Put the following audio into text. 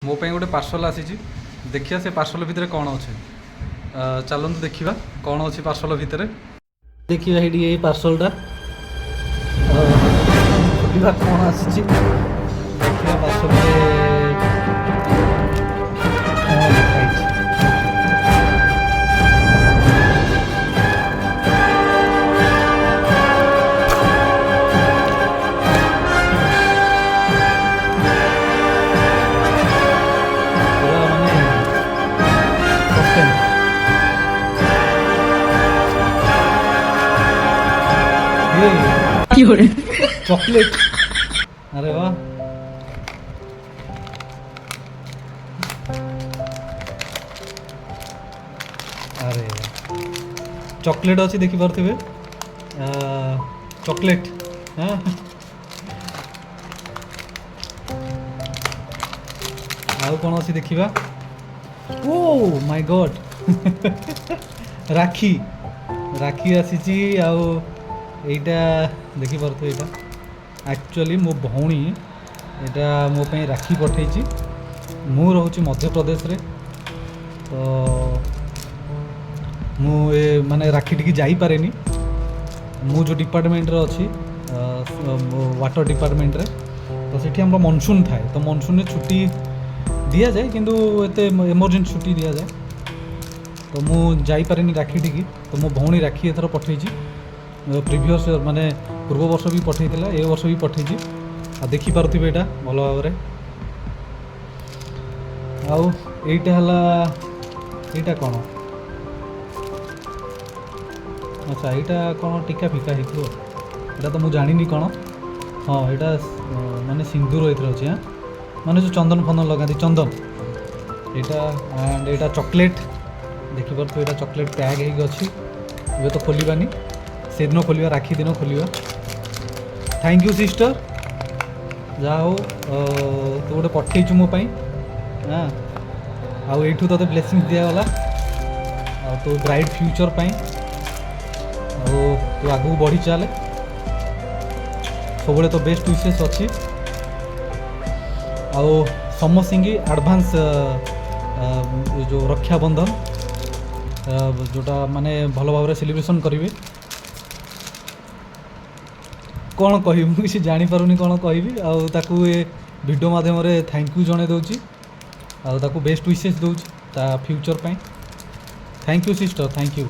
मो पे गोटे पार्सल आसी देखिए से पार्सल भितर कौन अच्छे चलतु देखा कौन अच्छी पार्सल भितर देखिए ये पार्सलटा कौन आसी देखिए पार्सल चॉकलेट अरे वाह अरे चॉकलेट अच्छी देखी पारे चॉकलेट हाँ आउ कौन अच्छी देखा ओ माय गॉड राखी राखी आसी आउ एटा देखी पारे यहाँ एक्चुअली मो भौणी यहाँ मो पे राखी पठे मु रोचे मध्य प्रदेश रे तो मु माने राखी टी जाई पारे मु जो डिपार्टमेंट रे अच्छी वाटर डिपार्टमेंट रे तो सेठी हम मनसून थाए तो मनसून में छुट्टी दि जाए किंतु एते इमरजेंसी छुट्टी दि जाए तो मु जाई पारे राखी टी तो मो भौणी राखी एथर पठे प्रिवियस माने पूर्व वर्ष भी पठे ए वर्ष भी पठे आ देखी पारे यहाँ भल भाव आउ एटा हला एटा कौन अच्छा यहाँ कौन टीका फिका हो तो मुझे जानी कौन हाँ यहाँ माने सिंदूर ये अच्छे हाँ माने जो चंदन फंदन लगाती चंदन यहाँ एंड यहाँ चॉकलेट देखी पारे यहाँ चॉकलेट पैक होगी ये तो खोलवानी से दिन खोलिया राखी दिन खोलिया थैंक यू सिस्टर जा हो तू गोटे पठेचु मो हाँ आउ एठू तो ब्लेसिंग दिगला आ तो ब्राइट फ्यूचर पाई तू आगू बढ़ी चले सब तो बेस्ट विशेष अच्छी आउ समस्त एडवांस जो रक्षाबंधन जोटा माने भल भाव सेलिब्रेशन करेंगे कौन कह किसी जानीपारूनी कौन कह वीडियो माध्यम थैंक यू जन दूची आकु बेस्ट विशेष दूची फ्यूचर पाई thank you sister thank you